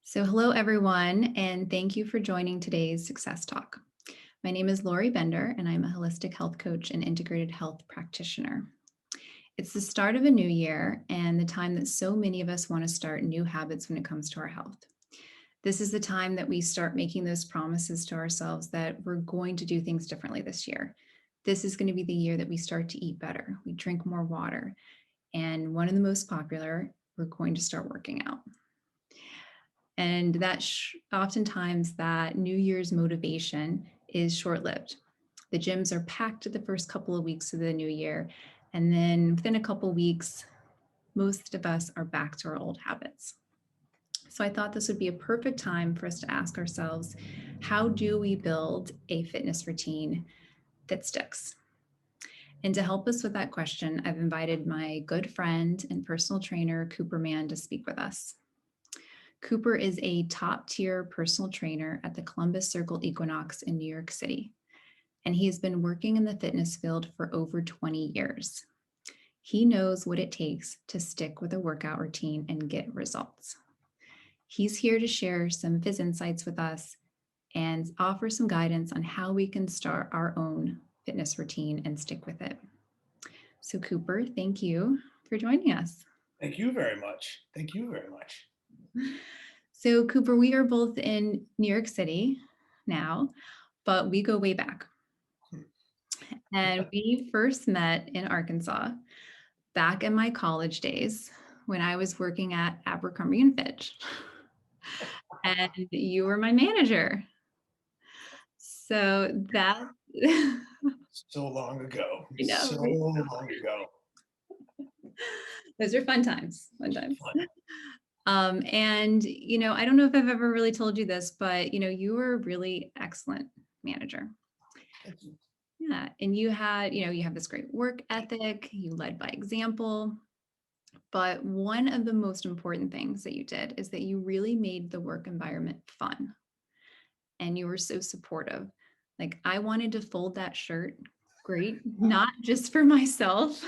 So hello everyone, and thank you for joining today's Success Talk. My name is Lori Bender, and I'm a holistic health coach and integrated health practitioner. It's the start of a new year and the time that so many of us want to start new habits when it comes to our health. This is the time that we start making those promises to ourselves that we're going to do things differently this year. This is going to be the year that we start to eat better, we drink more water, and one of the most popular, we're going to start working out. And that oftentimes that New Year's motivation is short-lived. The gyms are packed the first couple of weeks of the new year. And then within a couple of weeks, most of us are back to our old habits. So I thought this would be a perfect time for us to ask ourselves, how do we build a fitness routine that sticks? And to help us with that question, I've invited my good friend and personal trainer, Cooper Mann, to speak with us. Cooper is a top-tier personal trainer at the Columbus Circle Equinox in New York City, and he has been working in the fitness field for over 20 years. He knows what it takes to stick with a workout routine and get results. He's here to share some of his insights with us and offer some guidance on how we can start our own fitness routine and stick with it. So Cooper, thank you for joining us. Thank you very much. Thank you very much. So Cooper, we are both in New York City now, but we go way back. And we first met in Arkansas back in my college days when I was working at Abercrombie and Fitch. And you were my manager. So that So long ago. I know, So right? long ago. Those are fun times. And I don't know if I've ever really told you this, but you were a really excellent manager. Thank you. Yeah, and you have this great work ethic, you led by example. But one of the most important things that you did is that you really made the work environment fun. And you were so supportive. Like, I wanted to fold that shirt, great, not just for myself,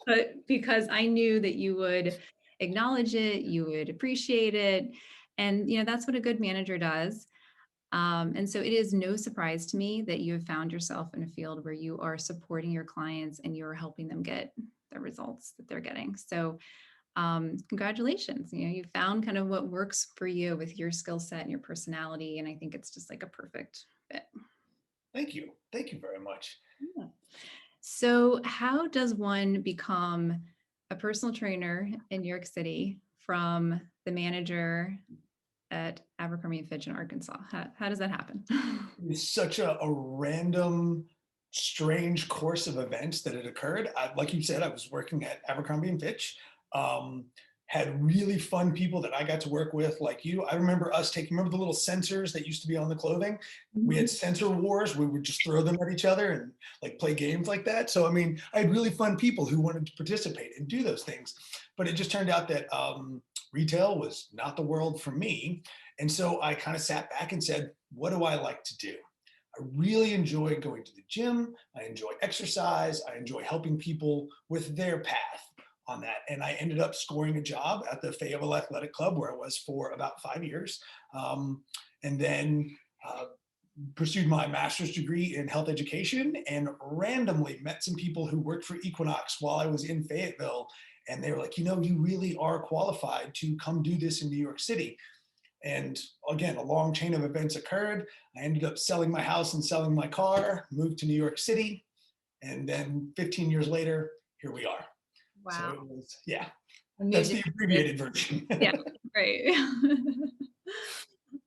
but because I knew that you would acknowledge it, you would appreciate it. And that's what a good manager does. And so it is no surprise to me that you have found yourself in a field where you are supporting your clients and you're helping them get the results that they're getting. So congratulations. You found kind of what works for you with your skill set and your personality. And I think it's just like a perfect fit. Thank you. Thank you very much. Yeah. So how does one become a personal trainer in New York City from the manager at Abercrombie and Fitch in Arkansas? How does that happen? It's such a random, strange course of events that had occurred. Like you said, I was working at Abercrombie and Fitch. Had really fun people that I got to work with, like you. I remember remember the little sensors that used to be on the clothing? We had sensor wars. We would just throw them at each other and like play games like that. So, I mean, I had really fun people who wanted to participate and do those things. But it just turned out that retail was not the world for me. And so I kind of sat back and said, what do I like to do? I really enjoy going to the gym. I enjoy exercise. I enjoy helping people with their path on that. And I ended up scoring a job at the Fayetteville Athletic Club where I was for about 5 years. And then pursued my master's degree in health education and randomly met some people who worked for Equinox while I was in Fayetteville. And they were like, you really are qualified to come do this in New York City. And again, a long chain of events occurred. I ended up selling my house and selling my car, moved to New York City. And then 15 years later, here we are. Wow. So it was, yeah, that's the abbreviated version. Yeah, right.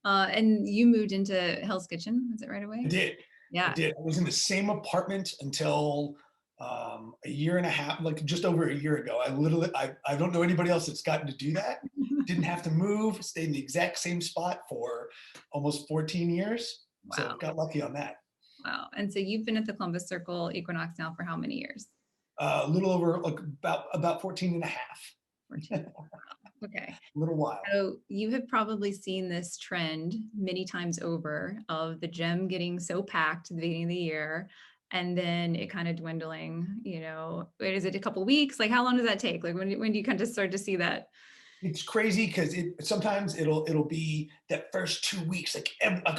And you moved into Hell's Kitchen, is it right away? I did. Yeah. I did. I was in the same apartment until a year and a half, like just over a year ago. I don't know anybody else that's gotten to do that. Didn't have to move, stayed in the exact same spot for almost 14 years. Wow. So got lucky on that. Wow. And so you've been at the Columbus Circle Equinox now for how many years? A little over, like about 14 and a half. 14. Okay. A little while. So you have probably seen this trend many times over of the gym getting so packed at the beginning of the year and then it kind of dwindling, is it a couple of weeks? Like how long does that take? Like when do you kind of start to see that? It's crazy because sometimes it'll be that first 2 weeks, like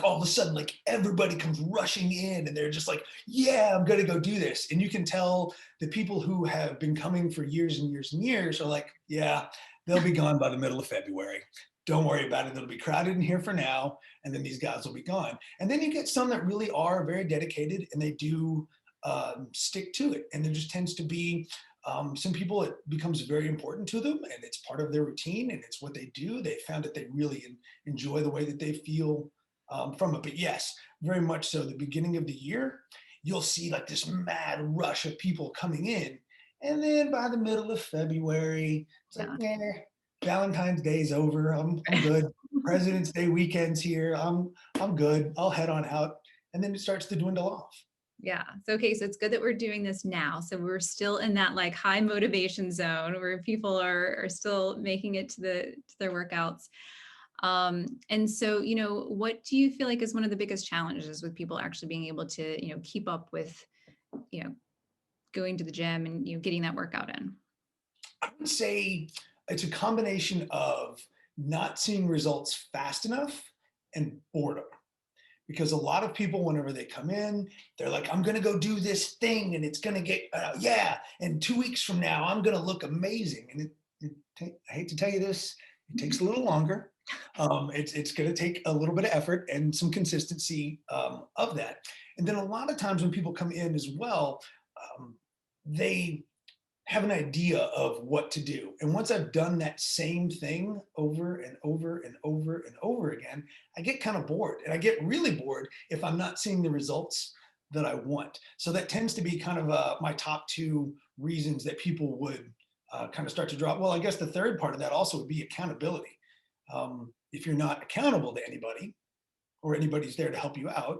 all of a sudden, like everybody comes rushing in and they're just like, yeah, I'm gonna go do this. And you can tell the people who have been coming for years and years and years are like, yeah, they'll be gone by the middle of February. Don't worry about it. It'll be crowded in here for now, and then these guys will be gone. And then you get some that really are very dedicated and they do stick to it. And there just tends to be some people, it becomes very important to them and it's part of their routine and it's what they do. They found that they really enjoy the way that they feel from it. But yes, very much so. The beginning of the year, you'll see like this mad rush of people coming in. And then by the middle of February, it's like, Yeah. yeah, Valentine's Day's over. I'm good. President's Day weekend's here. I'm good. I'll head on out. And then it starts to dwindle off. Yeah. So, okay. So it's good that we're doing this now. So we're still in that like high motivation zone where people are still making it to their workouts. And so, what do you feel like is one of the biggest challenges with people actually being able to, keep up with, you know, going to the gym and, getting that workout in? I would say it's a combination of not seeing results fast enough and boredom. Because a lot of people, whenever they come in, they're like, I'm going to go do this thing and it's going to get, yeah. And 2 weeks from now, I'm going to look amazing. And I hate to tell you this, it takes a little longer. It's going to take a little bit of effort and some consistency of that. And then a lot of times when people come in as well, they have an idea of what to do. And once I've done that same thing over and over and over and over again, I get kind of bored. And I get really bored if I'm not seeing the results that I want. So that tends to be kind of my top two reasons that people would kind of start to drop. Well, I guess the third part of that also would be accountability. If you're not accountable to anybody or anybody's there to help you out,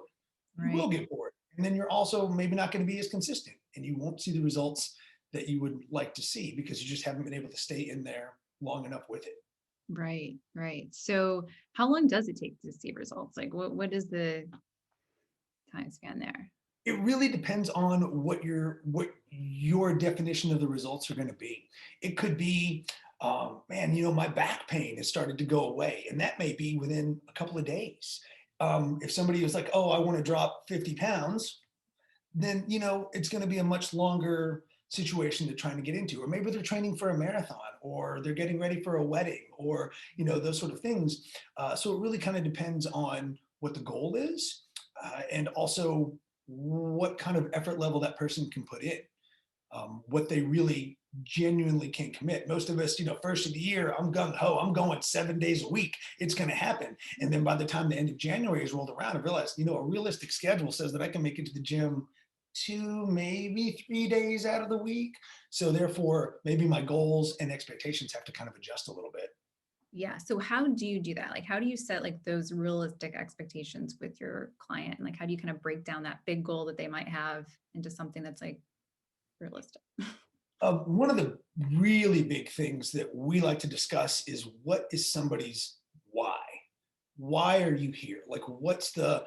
you Right. will get bored. And then you're also maybe not going to be as consistent and you won't see the results that you would like to see because you just haven't been able to stay in there long enough with it. Right. Right. So how long does it take to see results? Like what is the time span there? It really depends on what your definition of the results are going to be. It could be, man, my back pain has started to go away, and that may be within a couple of days. If somebody is like, oh, I want to drop 50 pounds, then it's going to be a much longer situation they're trying to get into, or maybe they're training for a marathon or they're getting ready for a wedding or those sort of things. So it really kind of depends on what the goal is, and also what kind of effort level that person can put in, what they really genuinely can commit. Most of us, first of the year, I'm gung ho, I'm going 7 days a week. It's going to happen. And then by the time the end of January is rolled around, I realized, a realistic schedule says that I can make it to the gym 2, maybe 3 days out of the week. So therefore, maybe my goals and expectations have to kind of adjust a little bit. Yeah. So how do you do that? Like how do you set like those realistic expectations with your client? And like how do you kind of break down that big goal that they might have into something that's like realistic? One of the really big things that we like to discuss is what is somebody's why? Why are you here? Like, what's the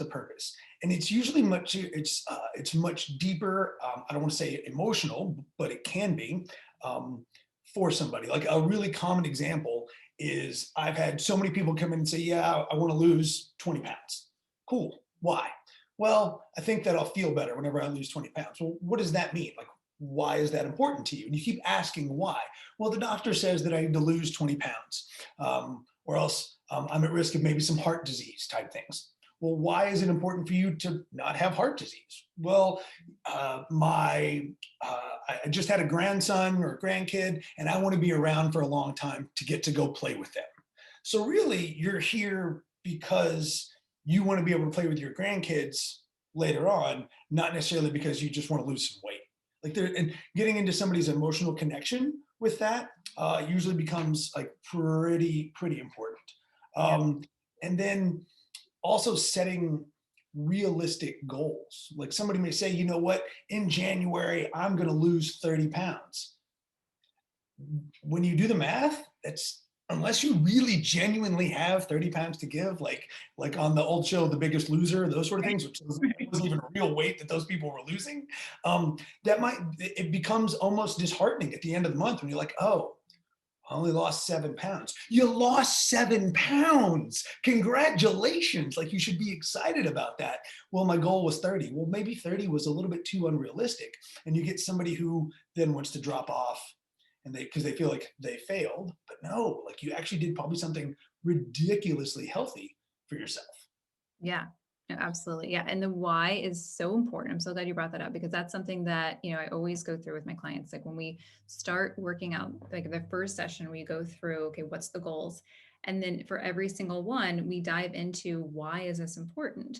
purpose? And it's usually it's much deeper. I don't want to say emotional, but it can be um, for somebody. Like a really common example is I've had so many people come in and say, "Yeah, I want to lose 20 pounds." Cool. Why? Well, I think that I'll feel better whenever I lose 20 pounds. Well, what does that mean? Like, why is that important to you? And you keep asking why. Well, the doctor says that I need to lose 20 pounds, or else I'm at risk of maybe some heart disease type things. Well, why is it important for you to not have heart disease? Well, I just had a grandson or a grandkid, and I want to be around for a long time to get to go play with them. So really, you're here because you want to be able to play with your grandkids later on, not necessarily because you just want to lose some weight. Like there, and getting into somebody's emotional connection with that usually becomes like pretty important. Yeah. Um, and then also setting realistic goals. Like somebody may say, you know what, in January I'm going to lose 30 pounds. When you do the math, that's, unless you really genuinely have 30 pounds to give, like on the old show, The Biggest Loser, those sort of things, which wasn't even real weight that those people were losing, that might, it becomes almost disheartening at the end of the month when you're like, oh, I only lost 7 pounds. You lost 7 pounds. Congratulations. Like you should be excited about that. Well, my goal was 30. Well, maybe 30 was a little bit too unrealistic. And you get somebody who then wants to drop off and because they feel like they failed. But no, like you actually did probably something ridiculously healthy for yourself. Yeah. No, absolutely. Yeah. And the why is so important. I'm so glad you brought that up because that's something that, I always go through with my clients. Like when we start working out, like the first session, we go through, okay, what's the goals? And then for every single one, we dive into why is this important?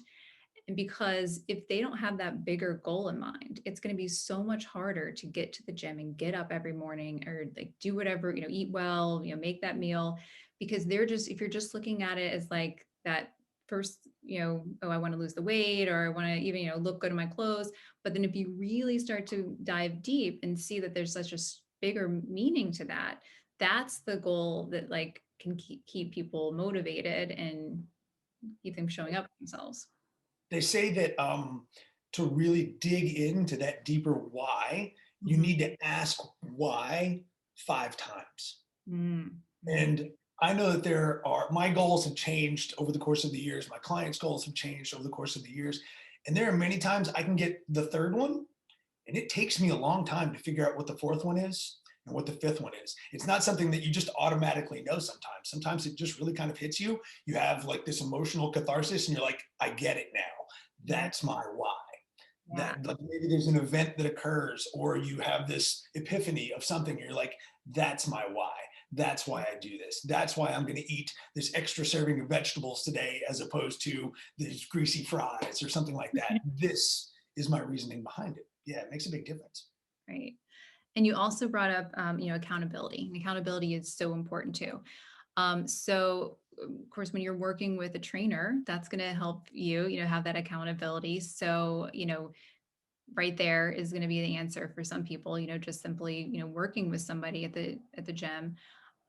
And because if they don't have that bigger goal in mind, it's going to be so much harder to get to the gym and get up every morning or like do whatever, eat well, make that meal because if you're just looking at it as like that first, oh, I want to lose the weight or I want to even, look good in my clothes. But then if you really start to dive deep and see that there's such a bigger meaning to that, that's the goal that like can keep people motivated and keep them showing up for themselves. They say that to really dig into that deeper why, you Mhm. need to ask why 5 times. Mm, mhm. And I know that my goals have changed over the course of the years. My clients' goals have changed over the course of the years. And there are many times I can get the third one, and it takes me a long time to figure out what the fourth one is and what the fifth one is. It's not something that you just automatically know sometimes. Sometimes it just really kind of hits you. You have like this emotional catharsis, and you're like, I get it now. Yeah, That's my why. yeah, That like maybe there's an event that occurs, or you have this epiphany of something, and you're like, that's my why. That's why I do this. That's why I'm going to eat this extra serving of vegetables today as opposed to these greasy fries or something like that. This is my reasoning behind it. Yeah, it makes a big difference. right. And you also brought up, accountability. And accountability is so important too. So, of course, when you're working with a trainer, that's going to help you, have that accountability. So, right there is going to be the answer for some people. Just simply, working with somebody at the gym.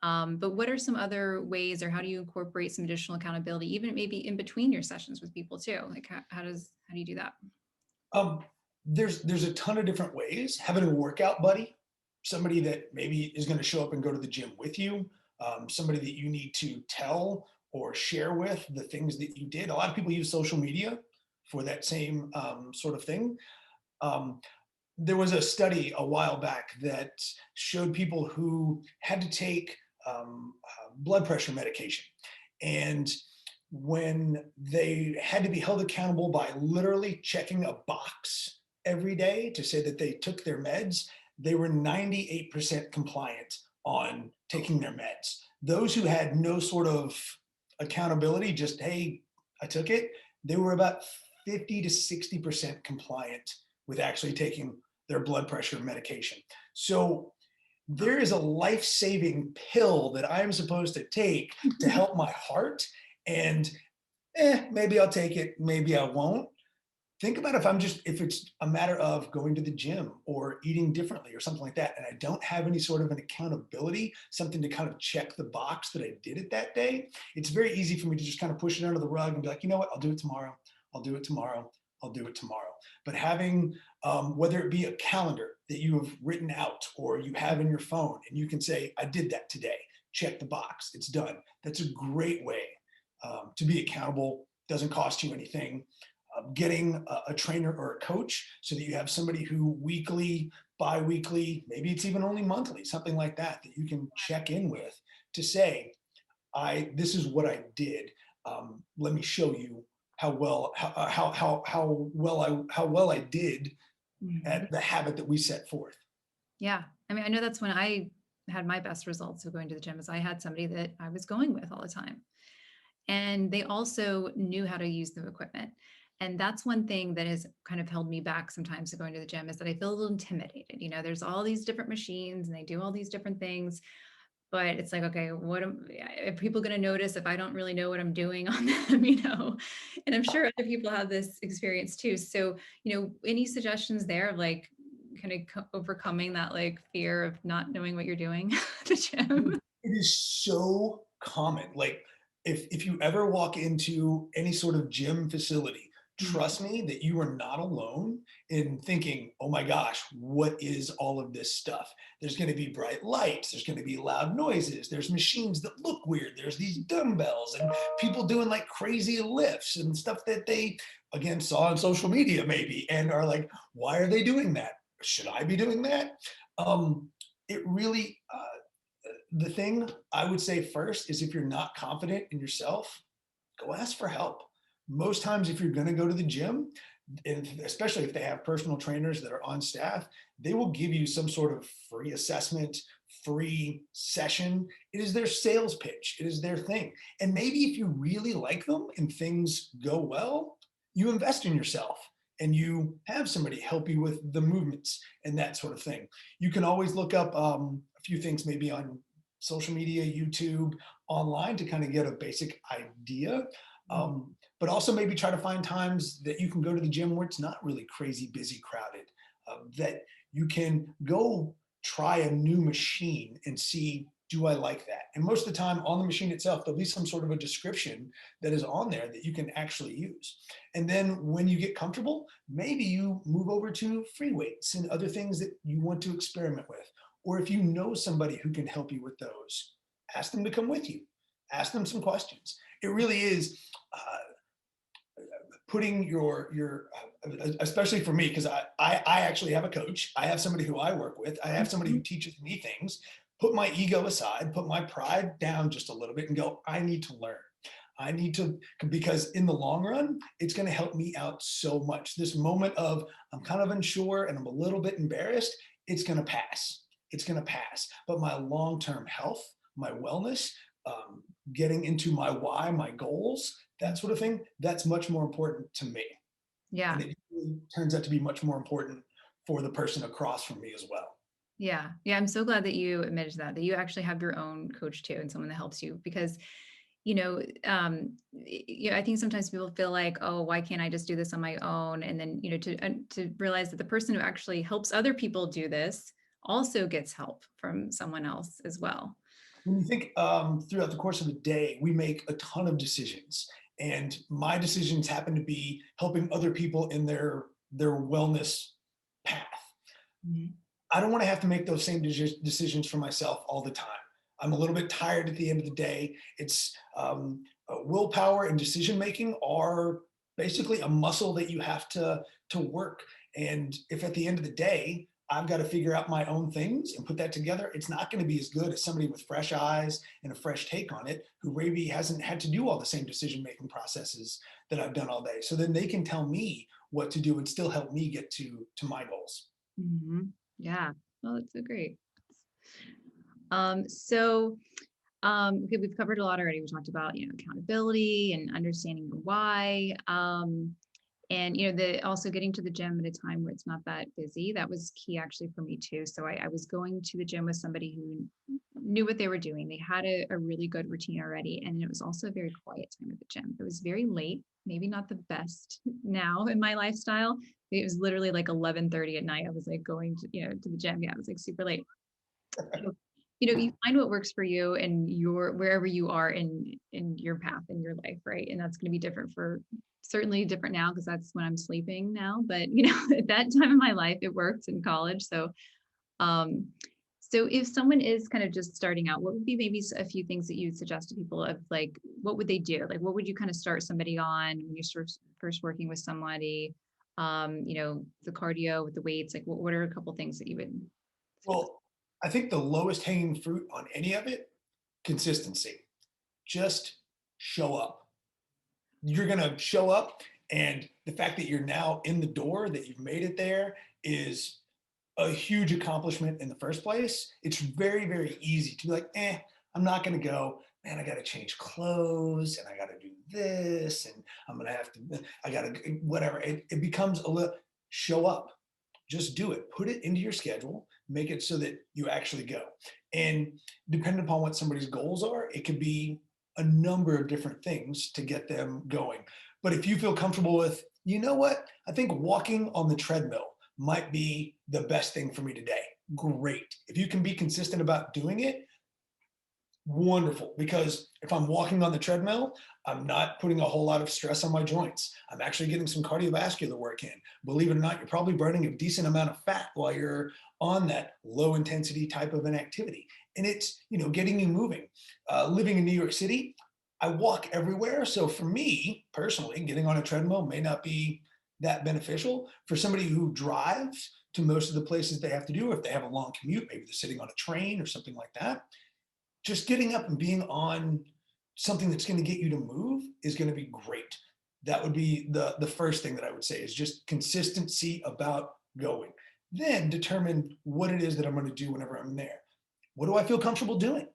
But what are some other ways, or how do you incorporate some additional accountability, even maybe in between your sessions with people too? Like, how do you do that? Um, there's a ton of different ways. Having a workout buddy, somebody that maybe is going to show up and go to the gym with you, somebody that you need to tell or share with the things that you did. A lot of people use social media for that same sort of thing. Um, there was a study a while back that showed people who had to take blood pressure medication. And when they had to be held accountable by literally checking a box every day to say that they took their meds, they were 98% compliant on taking their meds. Those who had no sort of accountability, just, hey, I took it, they were about 50 to 60% compliant with actually taking their blood pressure medication. So Oh. there is a life saving pill that I'm supposed to take to help my heart. And maybe I'll take it, maybe I won't. Think about if it's a matter of going to the gym or eating differently or something like that, and I don't have any sort of an accountability, something to kind of check the box that I did it that day, it's very easy for me to just kind of push it under the rug and be like, you know what, I'll do it tomorrow. I'll do it tomorrow. I'll do it tomorrow. But having, whether it be a calendar that you have written out or you have in your phone and you can say, I did that today, check the box, it's done. That's a great way to be accountable, doesn't cost you anything. Getting a trainer or a coach so that you have somebody who weekly, bi-weekly, maybe it's even only monthly, something like that, that you can check in with to say, this is what I did. Let me show you how well I did Mhm. at the habit that we set forth. Yeah. I mean, I know that's when I had my best results of going to the gym is I had somebody that I was going with all the time. And they also knew how to use the equipment. And that's one thing that has kind of held me back sometimes to going to the gym is that I feel a little intimidated. There's all these different machines and they do all these different things, but it's like, okay, are people going to notice if I don't really know what I'm doing on them, And I'm sure other people have this experience too. So, any suggestions there of like kind of overcoming that like fear of not knowing what you're doing at the Dude, gym? it is so common. Like if you ever walk into any sort of gym facility, Mhm. trust me that you are not alone in thinking, oh my gosh, what is all of this stuff? There's going to be bright lights, there's going to be loud noises, there's machines that look weird, there's these dumbbells and people doing like crazy lifts and stuff that they, again, saw on social media maybe and are like, why are they doing that? Should I be doing that? It really, the thing I would say first is if you're not confident in yourself, go ask for help. Most times, if you're going to go to the gym, and especially if they have personal trainers that are on staff, they will give you some sort of free assessment, free session. It is their sales pitch, it is their thing. And maybe if you really like them and things go well, you invest in yourself and you have somebody help you with the movements and that sort of thing. You can always look up a few things maybe on social media, YouTube, online to kind of get a basic idea. Mhm. But also maybe try to find times that you can go to the gym where it's not really crazy busy, crowded, that you can go try a new machine and see, do I like that? And most of the time on the machine itself, there'll be some sort of a description that is on there that you can actually use. And then when you get comfortable, maybe you move over to free weights and other things that you want to experiment with. Or if you know somebody who can help you with those, ask them to come with you. Ask them some questions. It really is putting especially for me because I actually have a coach. I have somebody who I work with. I have somebody Mhm. who teaches me things. Put my ego aside, put my pride down just a little bit, and go. I need to learn. I need to, because in the long run, it's going to help me out so much. This moment of I'm kind of unsure and I'm a little bit embarrassed, it's going to pass. It's going to pass. But my long term health, my wellness, getting into my why, my goals, that sort of thing, that's much more important to me. And Yeah. it really turns out to be much more important for the person across from me as well. Yeah. Yeah. I'm so glad that you admitted to that, that you actually have your own coach too and someone that helps you because, I think sometimes people feel like, oh, why can't I just do this on my own? And then, to realize that the person who actually helps other people do this also gets help from someone else as well. When you think throughout the course of a day, we make a ton of decisions, and my decisions happen to be helping other people in their wellness path. Mhm. I don't want to have to make those same decisions for myself all the time. I'm a little bit tired at the end of the day. It's willpower and decision making are basically a muscle that you have to work. And if at the end of the day I've got to figure out my own things and put that together, it's not going to be as good as somebody with fresh eyes and a fresh take on it who maybe hasn't had to do all the same decision making processes that I've done all day. So then they can tell me what to do and still help me get to my goals. Mhm. Yeah. Oh, that's so great. Okay, we've covered a lot already. We talked about, accountability and understanding your why. And the also getting to the gym at a time where it's not that busy. That was key actually for me too. So I was going to the gym with somebody who knew what they were doing. They had a really good routine already. And it was also a very quiet time at the gym. It was very late, maybe not the best now in my lifestyle. It was literally like 11:30 at night. I was like going to the gym. Yeah, it was like super late. So, you find what works for you and your wherever you are in your path in your life, right? And that's going to be different for certainly different now because that's when I'm sleeping now. But at that time in my life, it worked in college. Um, so if someone is kind of just starting out, what would be maybe a few things that you'd suggest to people of like what would they do? Like what would you kind of start somebody on when you're first working with somebody? The cardio with the weights, like what are a couple things that you would suggest? Well, I think the lowest hanging fruit on any of it, consistency. Just show up. You're going to show up. And the fact that you're now in the door, that you've made it there, is a huge accomplishment in the first place. It's very, very easy to be like, I'm not going to go. Man, I got to change clothes and I got to do this. And I'm going to have to, I got to, whatever. It becomes a little, show up. Just do it. Put it into your schedule. Make it so that you actually go. And depending upon what somebody's goals are, it could be a number of different things to get them going. But if you feel comfortable with, you know what, I think walking on the treadmill might be the best thing for me today. Great. If you can be consistent about doing it, wonderful, because if I'm walking on the treadmill, I'm not putting a whole lot of stress on my joints. I'm actually getting some cardiovascular work in. Believe it or not, you're probably burning a decent amount of fat while you're on that low intensity type of an activity. And it's, getting you moving. Living in New York City, I walk everywhere. So for me personally, getting on a treadmill may not be that beneficial. For somebody who drives to most of the places they have to do, if they have a long commute, maybe they're sitting on a train or something like that, just getting up and being on something that's going to get you to move is going to be great. That would be the first thing that I would say, is just consistency about going. Then determine what it is that I'm going to do whenever I'm there. What do I feel comfortable doing?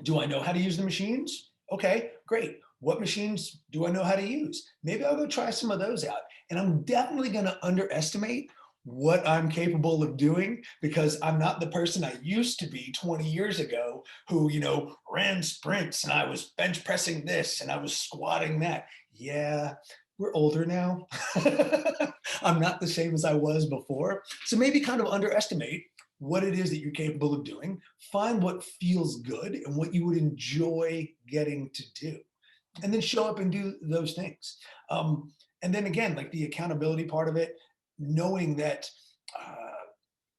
Do I know how to use the machines? Okay, great. What machines do I know how to use? Maybe I'll go try some of those out. And I'm definitely going to underestimate what I'm capable of doing, because I'm not the person I used to be 20 years ago who, ran sprints and I was bench pressing this and I was squatting that. Yeah, we're older now. I'm not the same as I was before. So maybe kind of underestimate what it is that you're capable of doing. Find what feels good and what you would enjoy getting to do, and then show up and do those things. And then again, like the accountability part of it, knowing that uh,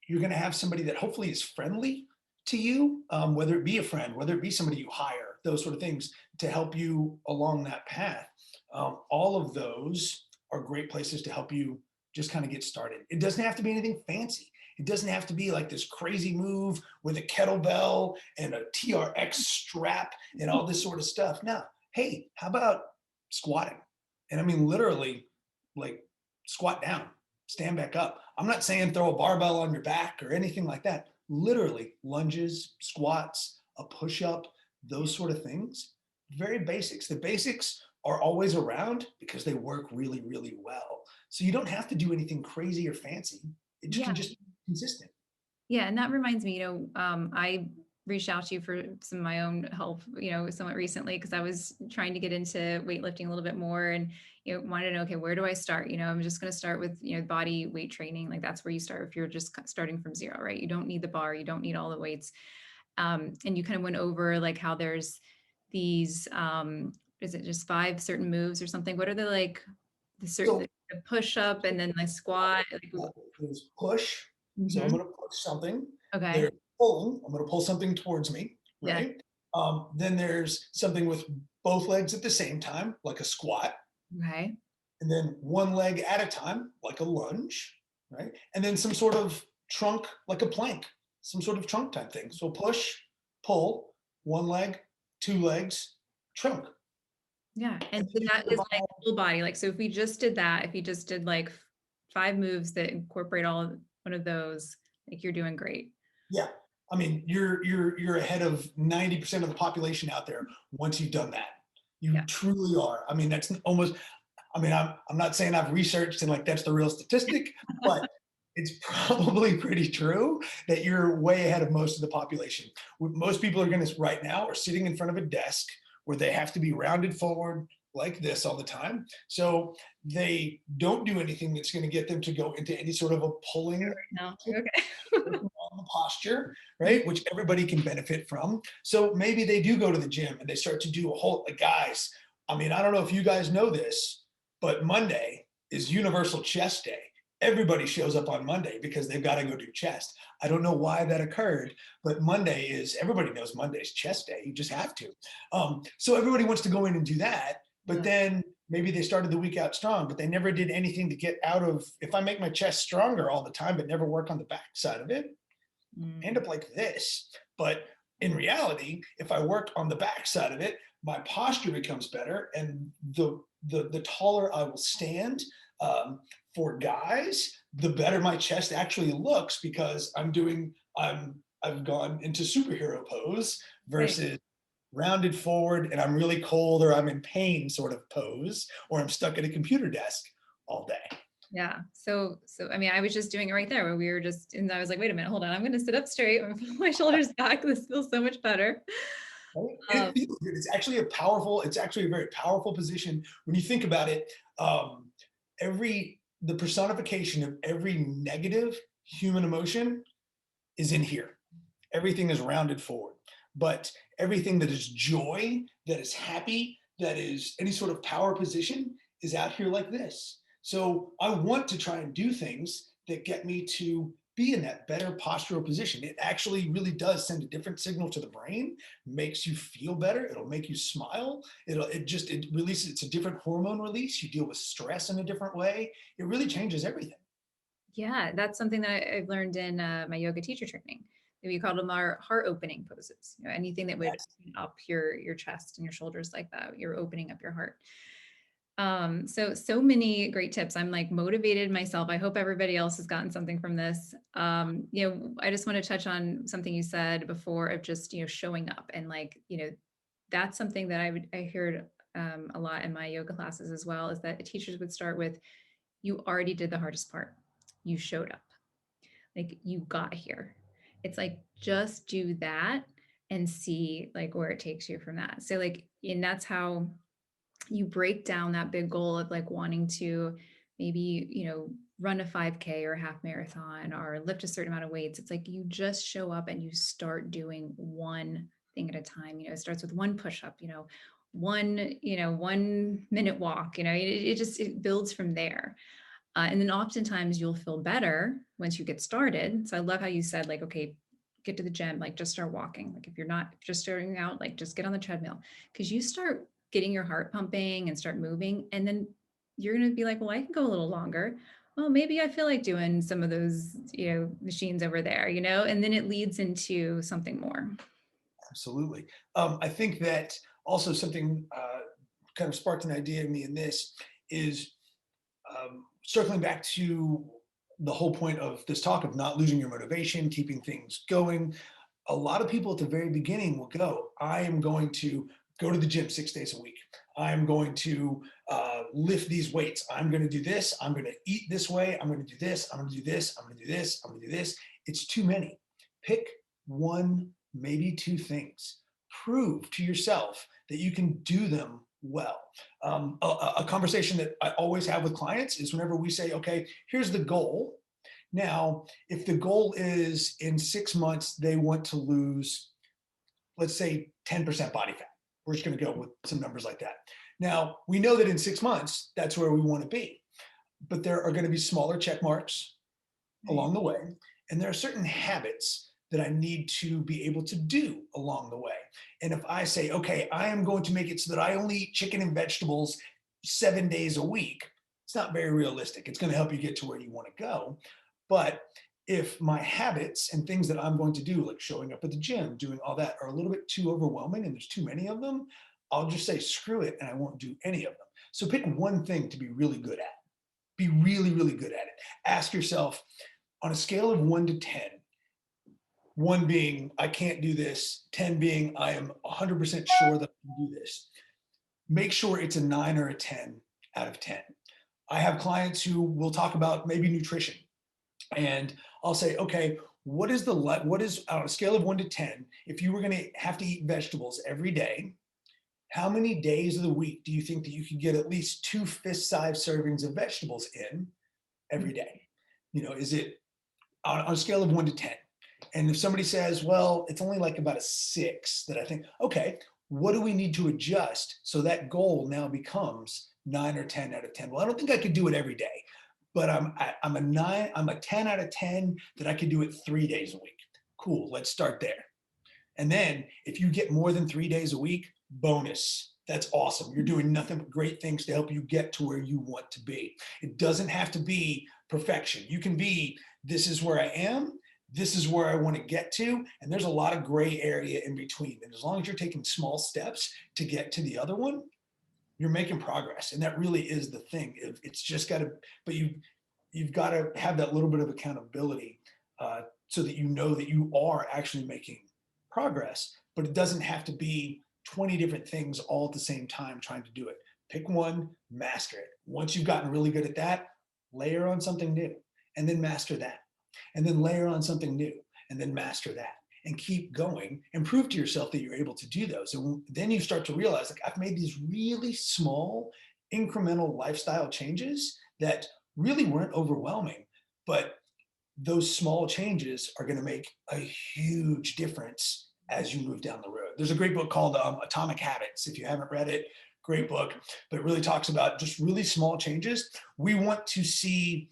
you're going to have somebody that hopefully is friendly to you, whether it be a friend, whether it be somebody you hire, those sort of things to help you along that path. All of those are great places to help you just kind of get started. It doesn't have to be anything fancy. It doesn't have to be like this crazy move with a kettlebell and a TRX strap and all this sort of stuff. No, hey, how about squatting? And I mean, literally, like squat down, stand back up. I'm not saying throw a barbell on your back or anything like that. Literally, lunges, squats, a push up, those sort of things. Very basics. The basics are always around because they work really, really well. So you don't have to do anything crazy or fancy. It Yeah. can just be consistent. Yeah, and that reminds me, I reached out to you for some of my own help, somewhat recently because I was trying to get into weightlifting a little bit more and wanted to know, okay, where do I start? I'm just going to start with body weight training. Like that's where you start if you're just starting from zero, right? You don't need the bar, you don't need all the weights. And you kind of went over like how there's these, is it just 5 certain moves or something? What are the like So the push up and then the squat? Like, there's push. So I'm mhm. going to push something. Okay. There's pulling. I'm going to pull something towards me, Yeah. right? Then there's something with both legs at the same time, like a squat. Okay. And then one leg at a time, like a lunge, right? And then some sort of trunk, like a plank, some sort of trunk type thing. So push, pull, one leg, two legs, trunk. Yeah, and And so then you that can is like divide. full body, like, so if we just did that, if you just did like 5 moves that incorporate all one of those, like, you're doing great. Yeah. I mean, you're ahead of 90% of the population out there once you've done that. You Yeah. truly are. I mean, that's almost, I mean, I'm not saying I've researched and like that's the real statistic, but it's probably pretty true that you're way ahead of most of the population. Most people are going to right now are sitting in front of a desk where they have to be rounded forward like this all the time. So they don't do anything that's going to get them to go into any sort of a pulling No, okay. on the posture, Mhm. right? Which everybody can benefit from. So maybe they do go to the gym and they start to do a whole, like, guys, I mean, I don't know if you guys know this, but Monday is Universal Chest Day. Everybody shows up on Monday because they've got to go do chest. I don't know why that occurred, but Monday is, everybody knows Monday's chest day. You just have to. So everybody wants to go in and do that, but Yeah. then maybe they started the week out strong, but they never did anything to get out of, if I make my chest stronger all the time, but never work on the back side of it, I end Mm. up like this. But in reality, if I work on the back side of it, my posture becomes better, and the taller I will stand. For guys, the better my chest actually looks because I've gone into superhero pose Right. versus rounded forward and I'm really cold or I'm in pain sort of pose, or I'm stuck at a computer desk all day. Yeah. So I mean, I was just doing it right there where we were just and I was like, "Wait a minute, hold on. I'm gonna sit up straight. I'm gonna put my shoulders back. This feels so much better." Right? And Um, it feels good. It's actually a very powerful position when you think about it. The personification of every negative human emotion is in here. Everything is rounded forward. but everything that is joy, that is happy, that is any sort of power position is out here like this. So I want to try and do things that get me to be in that better postural position. It actually really does send a different signal to the brain, makes you feel better. It'll make you smile. It releases, it's a different hormone release. You deal with stress in a different way. It really changes everything. Yeah, that's something that I've learned in my yoga teacher training. We called them our heart opening poses. You know, anything that would Yes. open up your chest and your shoulders like that. You're opening up your heart. So many great tips. I'm like motivated myself. I hope everybody else has gotten something from this. I just want to touch on something you said before of just, showing up and like, that's something that I heard a lot in my yoga classes as well, is that teachers would start with, you already did the hardest part. You showed up, like you got here. It's like, just do that and see like where it takes you from that. So like, and that's how you break down that big goal of like wanting to maybe, run a 5K or a half marathon or lift a certain amount of weights. It's like you just show up and you start doing one thing at a time. It starts with one push up, 1 minute walk, it builds from there. And then oftentimes you'll feel better once you get started. So I love how you said, like, okay, get to the gym, like just start walking. Like if you're not just starting out, like just get on the treadmill, because you start getting your heart pumping and start moving. And then you're going to be like, well, I can go a little longer. Well, maybe I feel like doing some of those, machines over there, and then it leads into something more. Absolutely. I think that also something kind of sparked an idea in me in this is circling back to the whole point of this talk of not losing your motivation, keeping things going. A lot of people at the very beginning will go, I am going to go to the gym 6 days a week. I'm going to lift these weights. I'm going to do this. I'm going to eat this way. I'm going to do this. I'm going to do this. I'm going to do this. I'm going to do this. It's too many. Pick one, maybe two things. Prove to yourself that you can do them well. A conversation that I always have with clients is whenever we say, okay, here's the goal. Now, if the goal is in 6 months, they want to lose, let's say 10% body fat. We're just going to go with some numbers like that. Now, we know that in 6 months, that's where we want to be. But there are going to be smaller check marks Right. along the way. And there are certain habits that I need to be able to do along the way. And if I say, okay, I am going to make it so that I only eat chicken and vegetables 7 days a week, it's not very realistic. It's going to help you get to where you want to go. But if my habits and things that I'm going to do, like showing up at the gym, doing all that, are a little bit too overwhelming and there's too many of them, I'll just say, screw it, and I won't do any of them. So pick one thing to be really good at. Be really, really good at it. Ask yourself, on a scale of 1 to 10, 1 being I can't do this, 10 being I am 100% sure that I can do this, make sure it's a 9 or a 10 out of 10. I have clients who will talk about maybe nutrition, and I'll say, okay, what is on a scale of 1 to 10, if you were going to have to eat vegetables every day, how many days of the week do you think that you could get at least 2 fist-sized servings of vegetables in every day? Is it on a scale of 1 to 10? And if somebody says, well, it's only like about a 6, that I think, okay, what do we need to adjust so that goal now becomes 9 or 10 out of 10? Well, I don't think I could do it every day, but I'm a 9, I'm a 10 out of 10 that I could do it 3 days a week. Cool, let's start there. And then if you get more than 3 days a week, bonus. That's awesome. You're doing nothing but great things to help you get to where you want to be. It doesn't have to be perfection. You can be, this is where I am, this is where I want to get to, and there's a lot of gray area in between. And as long as you're taking small steps to get to the other one, you're making progress. And that really is the thing. It's just got to, but you've got to have that little bit of accountability so that you know that you are actually making progress. But it doesn't have to be 20 different things all at the same time trying to do it. Pick one, master it. Once you've gotten really good at that, layer on something new and then master that. And then layer on something new and then master that. And keep going and prove to yourself that you're able to do those. And then you start to realize, like, I've made these really small incremental lifestyle changes that really weren't overwhelming, but those small changes are going to make a huge difference as you move down the road. There's a great book called Atomic Habits. If you haven't read it, great book, but it really talks about just really small changes. We want to see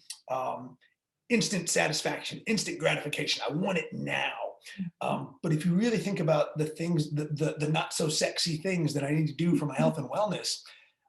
instant satisfaction, instant gratification. I want it now. But if you really think about the things, the not so sexy things that I need to do for my health and wellness,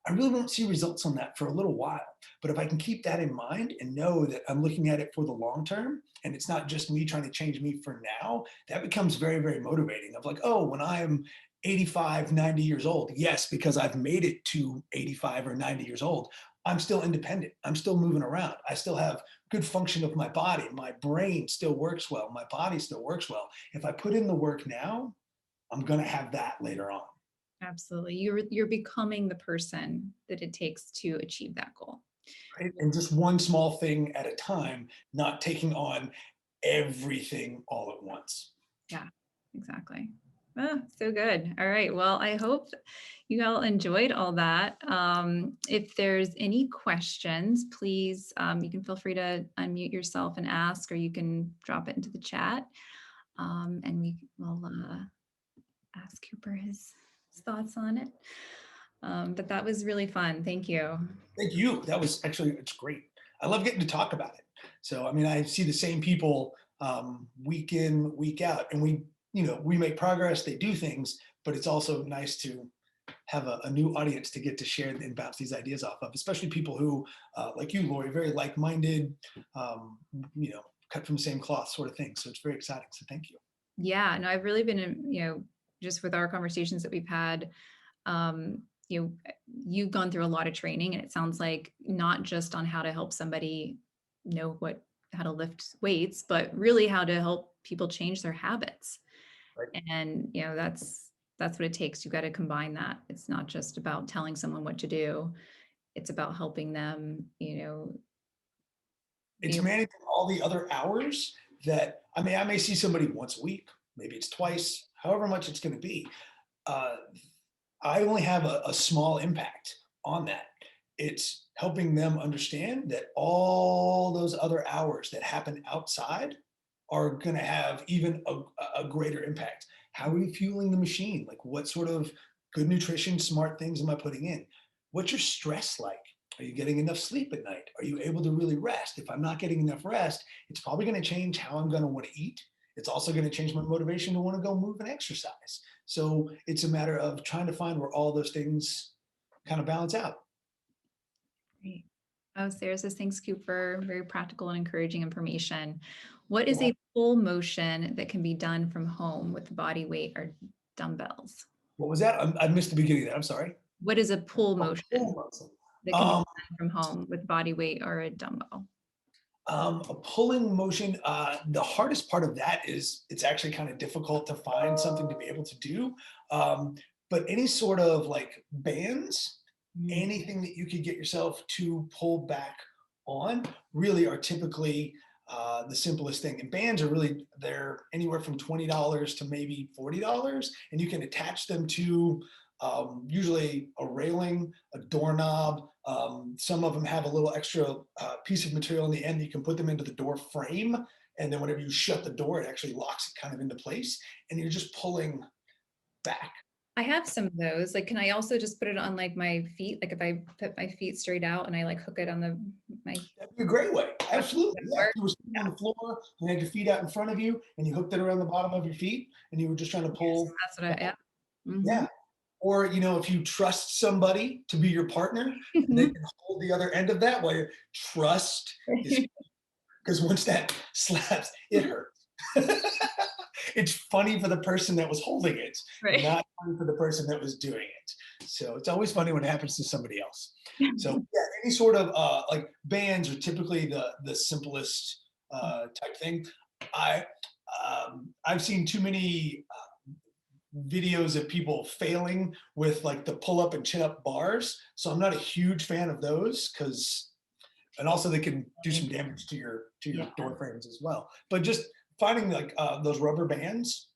I really won't see results on that for a little while. But if I can keep that in mind and know that I'm looking at it for the long term, and it's not just me trying to change me for now, that becomes very, very motivating. Of like, oh, when I'm 85, 90 years old, yes, because I've made it to 85 or 90 years old, I'm still independent. I'm still moving around. I still have good function of my body. My brain still works well. My body still works well. If I put in the work now, I'm going to have that later on. Absolutely. You're becoming the person that it takes to achieve that goal. Right? And just one small thing at a time, not taking on everything all at once. Yeah, exactly. Oh, so good. All right. Well, I hope you all enjoyed all that. If there's any questions, please, you can feel free to unmute yourself and ask, or you can drop it into the chat. And we will ask Cooper his thoughts on it. But that was really fun. Thank you. Thank you. That was actually, it's great. I love getting to talk about it. So, I mean, I see the same people week in, week out, and we make progress, they do things, but it's also nice to have a new audience to get to share and bounce these ideas off of, especially people who, like you, Lori, very like-minded, cut from the same cloth sort of thing. So it's very exciting. So thank you. Yeah, no, I've really been, just with our conversations that we've had, you've gone through a lot of training, and it sounds like not just on how to help somebody know how to lift weights, but really how to help people change their habits. Right. And, that's what it takes. You've got to combine that. It's not just about telling someone what to do. It's about helping them, be It's managing all the other hours that, I mean, I may see somebody once a week, maybe it's twice, however much it's going to be. Uh, I only have a small impact on that. It's helping them understand that all those other hours that happen outside are going to have even a greater impact. How are you fueling the machine? Like, what sort of good nutrition, smart things am I putting in? What's your stress like? Are you getting enough sleep at night? Are you able to really rest? If I'm not getting enough rest, it's probably going to change how I'm going to want to eat. It's also going to change my motivation to want to go move and exercise. So it's a matter of trying to find where all those things kind of balance out. great. Oh, Sarah says, thanks, Cooper. Very practical and encouraging information. What is Yeah. a pull motion that can be done from home with body weight or dumbbells? What was that? I missed the beginning of that. I'm sorry. What is a pull Oh, pull motion muscle. that can be Um, done from home with body weight or a dumbbell? a pulling motion, the hardest part of that is it's actually kind of difficult to find something to be able to do. But any sort of like bands, Mm. anything that you could get yourself to pull back on really are typically the simplest thing. And bands are really, they're anywhere from $20 to maybe $40, and you can attach them to usually a railing, a doorknob. Some of them have a little extra piece of material in the end that you can put them into the door frame. And then whenever you shut the door, it actually locks it kind of into place. And you're just pulling back. I have some of those. Like, can I also just put it on like my feet? Like if I put my feet straight out and I like hook it on my That'd be a great way. Absolutely. Yeah. If work? you were sitting on the floor and you had your feet out in front of you and you hooked it around the bottom of your feet and you were just trying to Yes, pull. that's what I, yeah. Yeah. Or, if you trust somebody to be your partner, they Mhm. can hold the other end of that while your trust is, because once that slaps, it hurts. It's funny for the person that was holding it, Right. not funny for the person that was doing it. So it's always funny when it happens to somebody else. So yeah, any sort of like bands are typically the simplest type thing. I I've seen too many videos of people failing with like the pull up and chin up bars. So I'm not a huge fan of those because, and also they can do some damage to your Yeah. door frames as well. But just finding like those rubber bands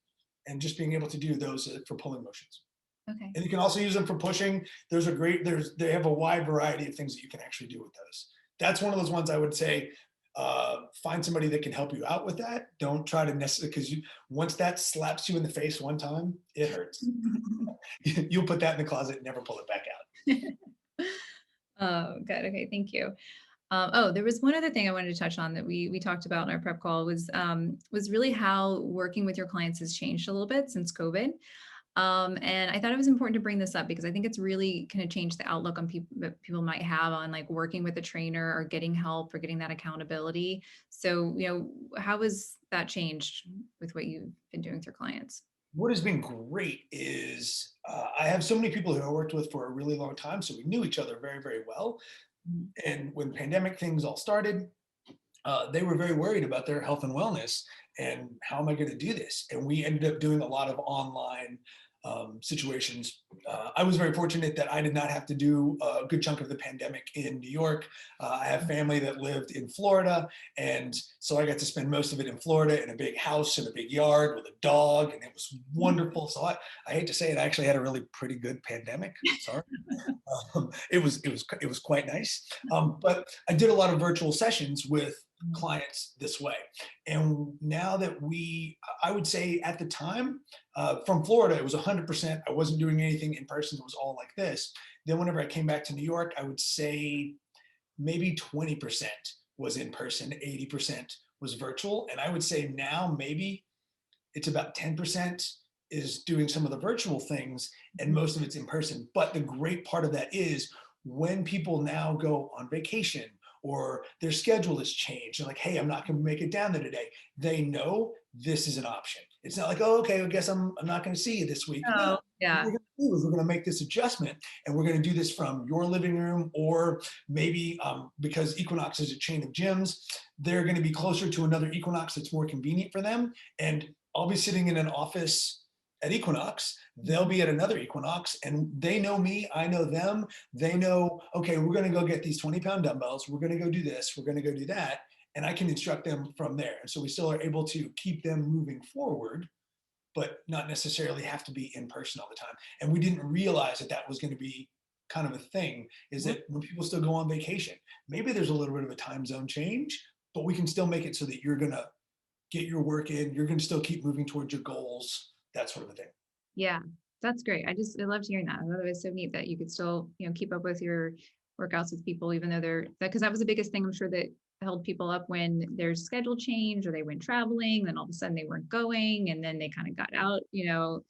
and just being able to do those for pulling motions. Okay. And you can also use them for pushing. They have a wide variety of things that you can actually do with those. That's one of those ones I would say Find somebody that can help you out with that. Don't try to necessarily, because you, once that slaps you in the face one time, it hurts. You'll put that in the closet and never pull it back out. Oh, good. Okay, thank you. Oh, there was one other thing I wanted to touch on that we talked about in our prep call was really how working with your clients has changed a little bit since COVID. And I thought it was important to bring this up because I think it's really kind of changed the outlook on people that people might have on like working with a trainer or getting help or getting that accountability. So, how has that changed with what you've been doing with your clients? What has been great is I have so many people who I worked with for a really long time, so we knew each other very, very well. Mhm. And when pandemic things all started, they were very worried about their health and wellness and how am I going to do this? And we ended up doing a lot of online situations. I was very fortunate that I did not have to do a good chunk of the pandemic in New York. I have family that lived in Florida, and so I got to spend most of it in Florida in a big house in a big yard with a dog, and it was wonderful. So I hate to say it, I actually had a really pretty good pandemic. Sorry. It was quite nice. But I did a lot of virtual sessions with clients this way. And now that I would say at the time, from Florida, it was 100%. I wasn't doing anything in person. It was all like this. Then whenever I came back to New York, I would say maybe 20% was in person, 80% was virtual. And I would say now maybe it's about 10% is doing some of the virtual things and most of it's in person. But the great part of that is when people now go on vacation or their schedule has changed and like, hey, I'm not going to make it down there today. They know this is an option. It's not like, oh, okay, I guess I'm not going to see you this week. No, Oh, what yeah. we're going to do is we're going to make this adjustment and we're going to do this from your living room or maybe because Equinox is a chain of gyms, they're going to be closer to another Equinox that's more convenient for them. And I'll be sitting in an office at Equinox. They'll be at another Equinox and they know me. I know them. They know, okay, we're going to go get these 20-pound dumbbells. We're going to go do this. We're going to go do that. And I can instruct them from there. And so we still are able to keep them moving forward, but not necessarily have to be in person all the time. And we didn't realize that that was going to be kind of a thing is that when people still go on vacation, maybe there's a little bit of a time zone change, but we can still make it so that you're going to get your work in, you're going to still keep moving towards your goals, that sort of a thing. Yeah, that's great. I loved hearing that. I thought it was so neat that you could still, keep up with your workouts with people, even though because that was the biggest thing I'm sure that held people up when their schedule changed or they went traveling, then all of a sudden they weren't going and then they kind of got out, out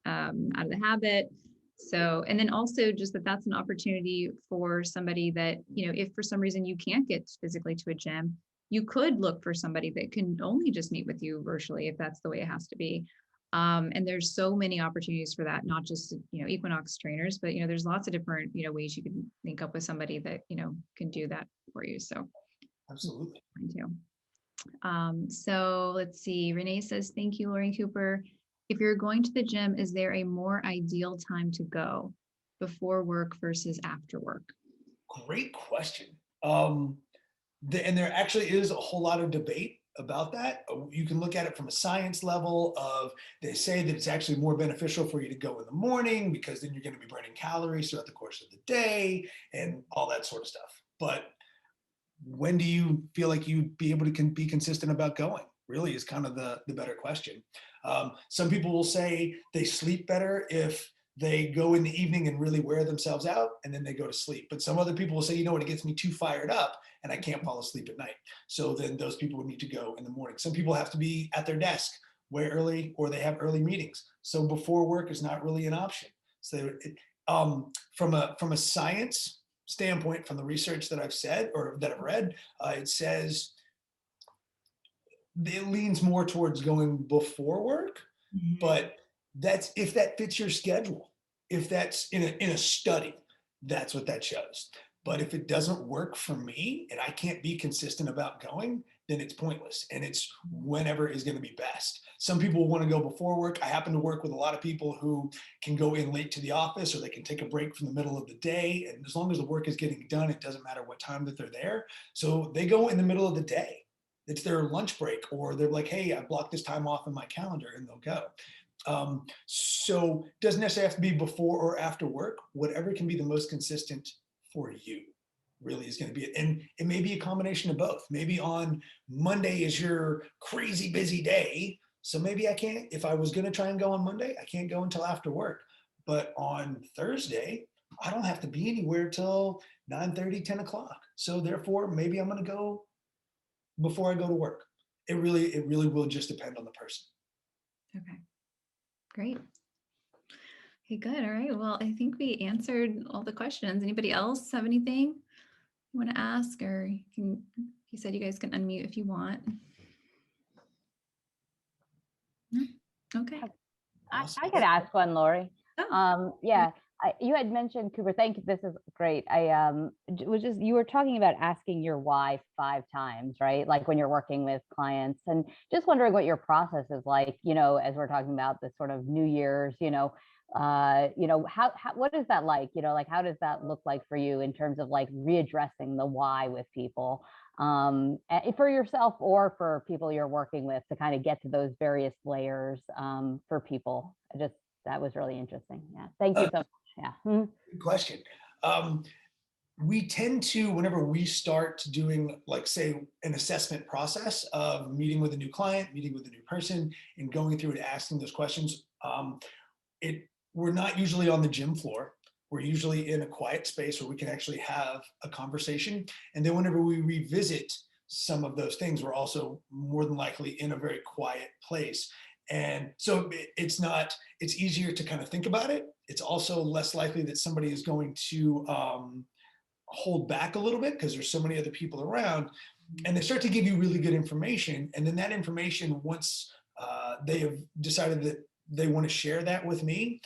of the habit. So, and then also just that's an opportunity for somebody that, if for some reason you can't get physically to a gym, you could look for somebody that can only just meet with you virtually if that's the way it has to be. And there's so many opportunities for that, not just, Equinox trainers, but, there's lots of different, ways you can link up with somebody that, can do that for you. So, Absolutely. mine too. So let's see. Renee says, thank you, Lori Cooper. If you're going to the gym, is there a more ideal time to go before work versus after work? Great question. And there actually is a whole lot of debate about that. You can look at it from a science level of they say that it's actually more beneficial for you to go in the morning because then you're going to be burning calories throughout the course of the day and all that sort of stuff. But when do you feel like you'd be able to be consistent about going? Really is kind of the better question. Some people will say they sleep better if they go in the evening and really wear themselves out and then they go to sleep. But some other people will say, you know what, it gets me too fired up and I can't fall asleep at night. So then those people would need to go in the morning. Some people have to be at their desk way early or they have early meetings. So before work is not really an option. So from a science standpoint, from the research that I've said or that I've read, it says it leans more towards going before work, Mhm. but that's if that fits your schedule. If that's in a study, that's what that shows. But if it doesn't work for me and I can't be consistent about going, then it's pointless. And it's whenever is going to be best. Some people want to go before work. I happen to work with a lot of people who can go in late to the office or they can take a break from the middle of the day. And as long as the work is getting done, it doesn't matter what time that they're there. So they go in the middle of the day. It's their lunch break, or they're like, hey, I blocked this time off in my calendar, and they'll go. So doesn't necessarily have to be before or after work, whatever can be the most consistent for you. really is going to be it. And it may be a combination of both. Maybe on Monday is your crazy busy day. So maybe I can't, if I was going to try and go on Monday, I can't go until after work. But on Thursday, I don't have to be anywhere till 9:30, 10 o'clock. So therefore, maybe I'm going to go before I go to work. It really will just depend on the person. Okay, great. Okay, good. All right. Well, I think we answered all the questions. Anybody else have anything you want to ask, or you said you guys can unmute if you want. No? Okay. Awesome. I could ask one, Lori. Oh, Yeah, you had mentioned Cooper. Thank you. This is great. Was just you were talking about asking your why 5 times, right? Like when you're working with clients, and just wondering what your process is like. As we're talking about this sort of New Year's, how what is that like? Like how does that look like for you in terms of like readdressing the why with people? For yourself or for people you're working with to kind of get to those various layers for people. That was really interesting. Yeah. Thank you so much. Yeah. Good question. Um, we tend to, whenever we start doing, like, say, an assessment process of meeting with a new client, meeting with a new person, and going through and asking those questions, it we're not usually on the gym floor. We're usually in a quiet space where we can actually have a conversation. And then whenever we revisit some of those things, we're also more than likely in a very quiet place. And so it's easier to kind of think about it. It's also less likely that somebody is going to hold back a little bit because there's so many other people around, and they start to give you really good information. And then that information, once they have decided that they want to share that with me,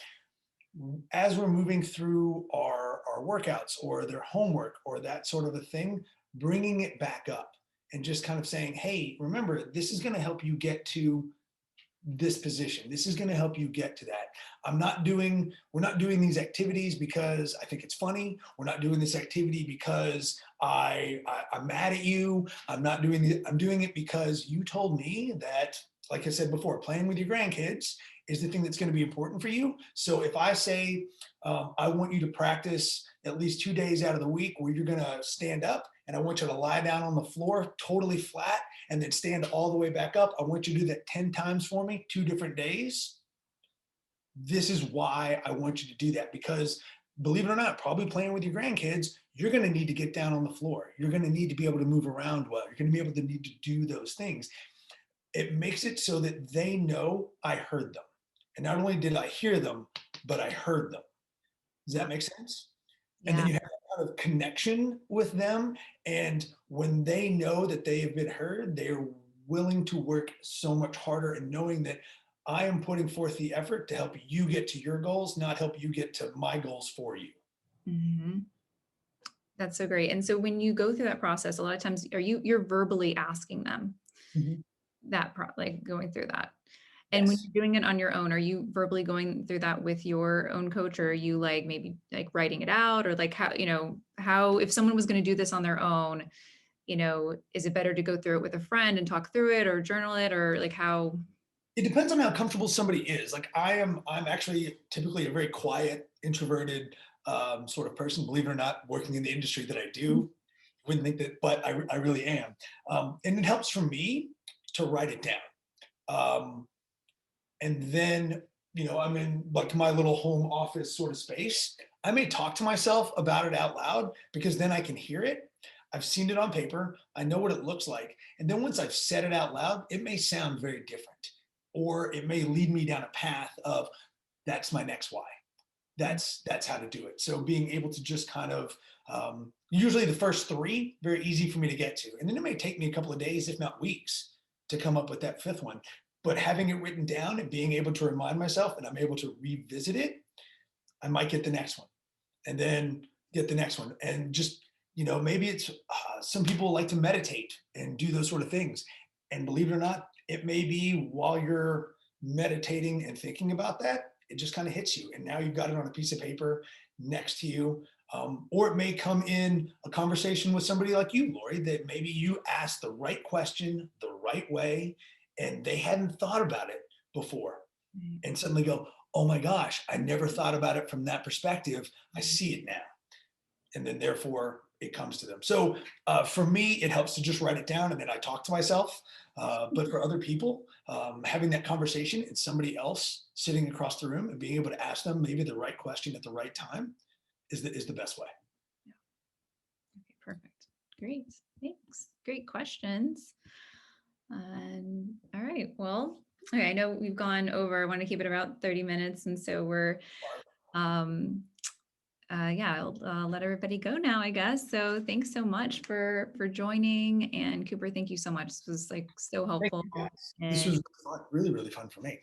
as we're moving through our workouts or their homework or that sort of a thing, bringing it back up and just kind of saying, hey, remember, this is going to help you get to this position. This is going to help you get to that. We're not doing these activities because I think it's funny. We're not doing this activity because I'm mad at you. I'm doing it because you told me that, like I said before, playing with your grandkids is the thing that's going to be important for you. So if I say, I want you to practice at least 2 days out of the week where you're going to stand up, and I want you to lie down on the floor totally flat and then stand all the way back up. I want you to do that 10 times for me, 2 different days. This is why I want you to do that, because believe it or not, probably playing with your grandkids, you're going to need to get down on the floor. You're going to need to be able to move around well. You're going to be able to need to do those things. It makes it so that they know I heard them. And not only did I hear them, but I heard them. Does that make sense? And then yeah. you have that kind of connection with them. And when they know that they have been heard, they're willing to work so much harder, and knowing that I am putting forth the effort to help you get to your goals, not help you get to my goals for you. Mm-hmm. That's so great. And so when you go through that process, a lot of times you're verbally asking them Mhm. like going through that. And when Yes. you're doing it on your own, are you verbally going through that with your own coach, or are you like maybe like writing it out, or like how if someone was going to do this on their own, is it better to go through it with a friend and talk through it, or journal it, or like how? It depends on how comfortable somebody is. Like I'm actually typically a very quiet, introverted sort of person. Believe it or not, working in the industry that I do, you wouldn't think that, but I really am. And it helps for me to write it down. And then, I'm in like my little home office sort of space. I may talk to myself about it out loud because then I can hear it. I've seen it on paper. I know what it looks like. And then once I've said it out loud, it may sound very different, or it may lead me down a path of that's my next why. That's how to do it. So being able to just kind of usually the first three, very easy for me to get to. And then it may take me a couple of days, if not weeks, to come up with that fifth one. But having it written down and being able to remind myself, and I'm able to revisit it, I might get the next one and then get the next one. And just, maybe it's some people like to meditate and do those sort of things. And believe it or not, it may be while you're meditating and thinking about that, it just kind of hits you. And now you've got it on a piece of paper next to you. Or it may come in a conversation with somebody like you, Lori, that maybe you asked the right question the right way and they hadn't thought about it before. And suddenly go, oh my gosh, I never thought about it from that perspective. I see it now. And then therefore it comes to them. So for me, it helps to just write it down and then I talk to myself. But for other people, having that conversation and somebody else sitting across the room and being able to ask them maybe the right question at the right time is the best way. Yeah. Okay, perfect. Great. Thanks. Great questions. All right. Well, okay, I know we've gone over. I want to keep it about 30 minutes. And so we're, yeah, I'll let everybody go now, I guess. So thanks so much for joining. And Cooper, thank you so much. This was like so Thank helpful. you guys. This And was fun, really, really fun for me.